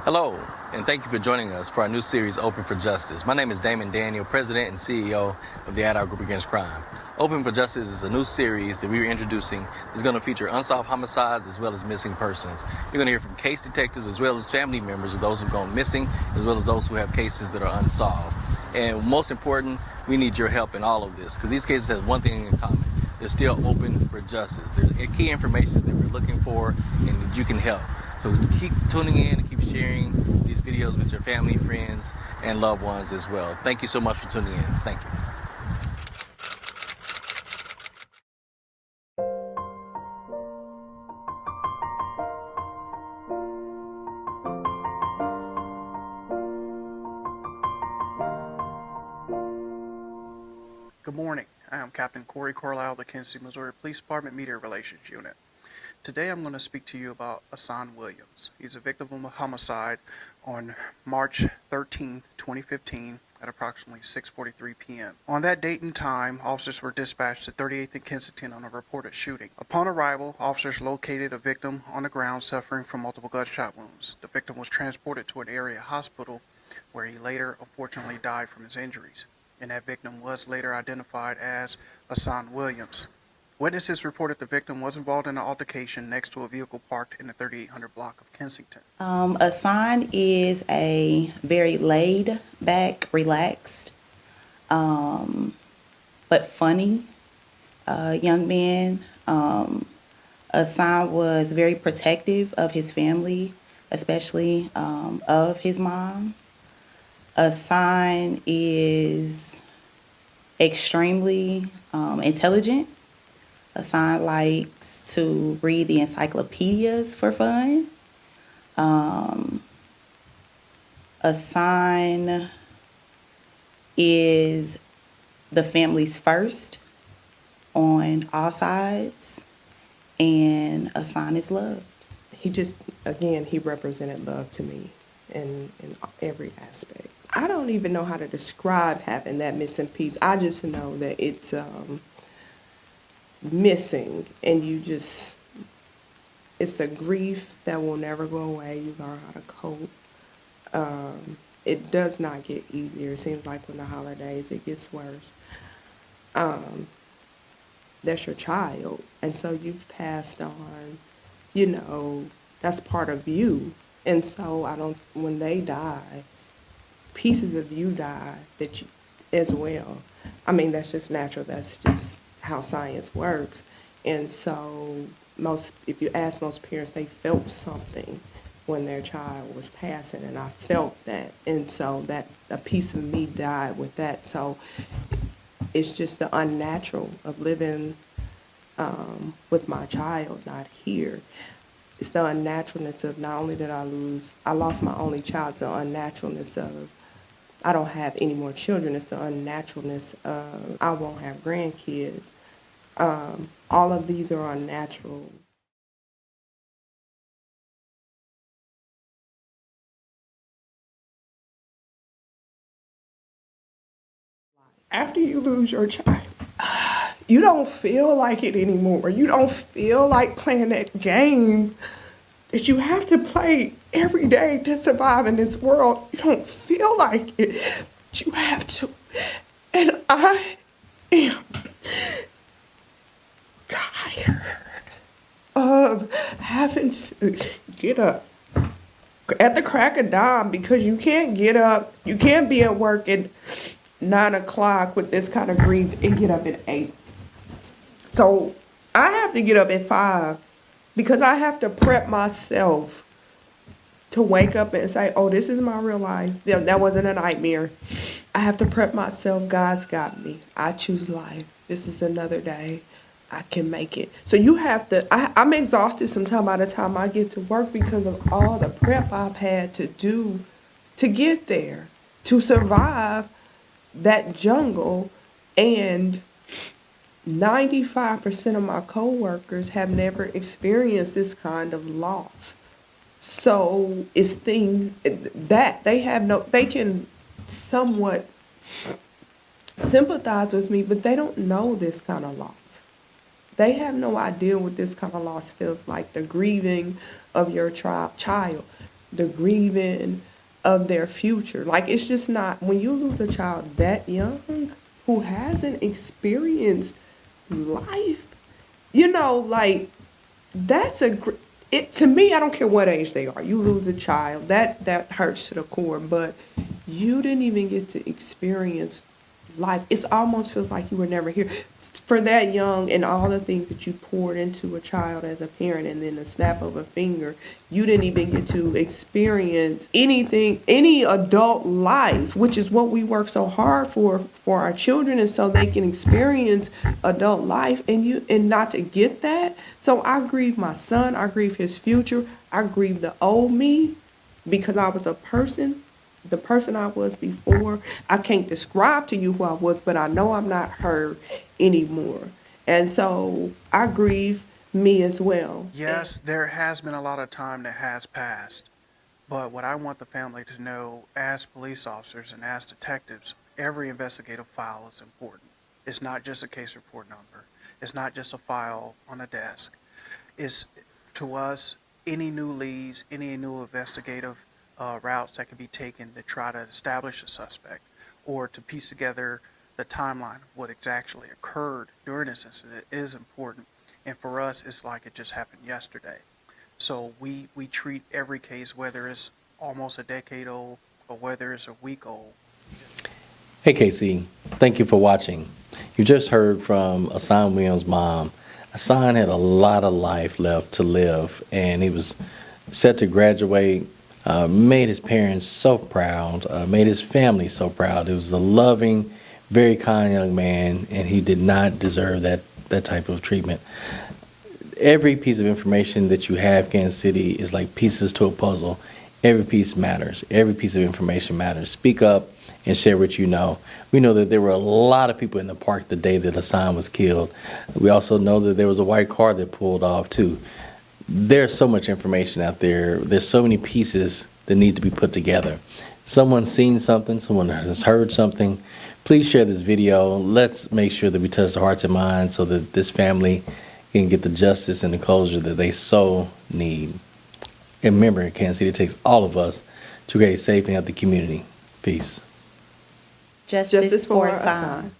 Hello, and thank you for joining us for our new series, Open for Justice. My name is Damon Daniel, President and CEO of the Adult Group Against Crime. Open for Justice is a new series that we're introducing that's going to feature unsolved homicides as well as missing persons. You're going to hear from case detectives as well as family members of those who've gone missing, as well as those who have cases that are unsolved. And most important, we need your help in all of this, because these cases have one thing in common. They're still open for justice. There's key information that we're looking for and that you can help. So keep tuning in and keep sharing these videos with your family, friends, and loved ones as well. Thank you so much for tuning in. Thank you. Good morning. I am Captain Corey Carlisle of the Kansas City, Missouri Police Department Media Relations Unit. Today I'm going to speak to you about Asaan Williams. He's a victim of a homicide on March 13, 2015 at approximately 6:43 p.m. On that date and time, officers were dispatched to 38th and Kensington on a reported shooting. Upon arrival, officers located a victim on the ground suffering from multiple gunshot wounds. The victim was transported to an area hospital where he later unfortunately died from his injuries, and that victim was later identified as Asaan Williams. Witnesses reported the victim was involved in an altercation next to a vehicle parked in the 3800 block of Kensington. Asaan is a very laid back, relaxed, but funny young man. Asaan was very protective of his family, especially of his mom. Asaan is extremely intelligent. Asaan likes to read the encyclopedias for fun. Asaan is the family's first on all sides, and Asaan is loved. He represented love to me in every aspect. I don't even know how to describe having that missing piece. I just know that it's missing, and it's a grief that will never go away. You learn how to cope. It does not get easier. It seems like when the holidays, it gets worse. That's your child, and so you've passed on. That's part of you, and so when they die, pieces of you die as well. I mean, that's just natural. That's just how science works. And so if you ask most parents, they felt something when their child was passing, and I felt that. And so that a piece of me died with that. So it's just the unnatural of living with my child not here. It's the unnaturalness of not only did I lost my only child, the unnaturalness of I don't have any more children. It's the unnaturalness of I won't have grandkids. All of these are unnatural. After you lose your child, you don't feel like it anymore. You don't feel like playing that game that you have to play every day to survive in this world. You don't feel like it, but you have to. And I am tired of having to get up at the crack of dawn because you can't get up. You can't be at work at 9 o'clock with this kind of grief and get up at 8. So I have to get up at 5 because I have to prep myself to wake up and say, oh, this is my real life. That wasn't a nightmare. I have to prep myself. God's got me. I choose life. This is another day. I can make it. So you have to, I'm exhausted sometimes by the time I get to work because of all the prep I've had to do to get there, to survive that jungle. And 95% of my coworkers have never experienced this kind of loss. So it's things that they can somewhat sympathize with me, but they don't know this kind of loss. They have no idea what this kind of loss feels like, the grieving of your child. the grieving of their future. Like, it's just not, when you lose a child that young who hasn't experienced life, you know, like, that's it, to me, I don't care what age they are. You lose a child, that hurts to the core, but you didn't even get to experience life. It almost feels like you were never here. For that young, and all the things that you poured into a child as a parent, and then the snap of a finger, you didn't even get to experience anything, any adult life, which is what we work so hard for our children, and so they can experience adult life, and not to get that. So I grieve my son, I grieve his future, I grieve the old me, because I was a person. The person I was before, I can't describe to you who I was, but I know I'm not her anymore. And so I grieve me as well. Yes, there has been a lot of time that has passed, but what I want the family to know, as police officers and as detectives, every investigative file is important. It's not just a case report number. It's not just a file on a desk. It's, to us, any new leads, any new investigative routes that can be taken to try to establish a suspect, or to piece together the timeline of what exactly occurred during this incident is important. And for us, it's like it just happened yesterday. So we treat every case, whether it's almost a decade old or whether it's a week old. Hey KC, thank you for watching. You just heard from Asaan Williams' mom. Asaan had a lot of life left to live, and he was set to graduate. Made his parents so proud, made his family so proud. He was a loving, very kind young man, and he did not deserve that type of treatment. Every piece of information that you have, Kansas City, is like pieces to a puzzle. Every piece matters. Every piece of information matters. Speak up and share what you know. We know that there were a lot of people in the park the day that Asaan was killed. We also know that there was a white car that pulled off too. There's so much information out there. There's so many pieces that need to be put together. Someone's seen something, someone has heard something. Please share this video. Let's make sure that we touch the hearts and minds so that this family can get the justice and the closure that they so need. And remember, in Kansas City, it takes all of us to create a safe and healthy community. Peace. Justice for Asaan. Asaan.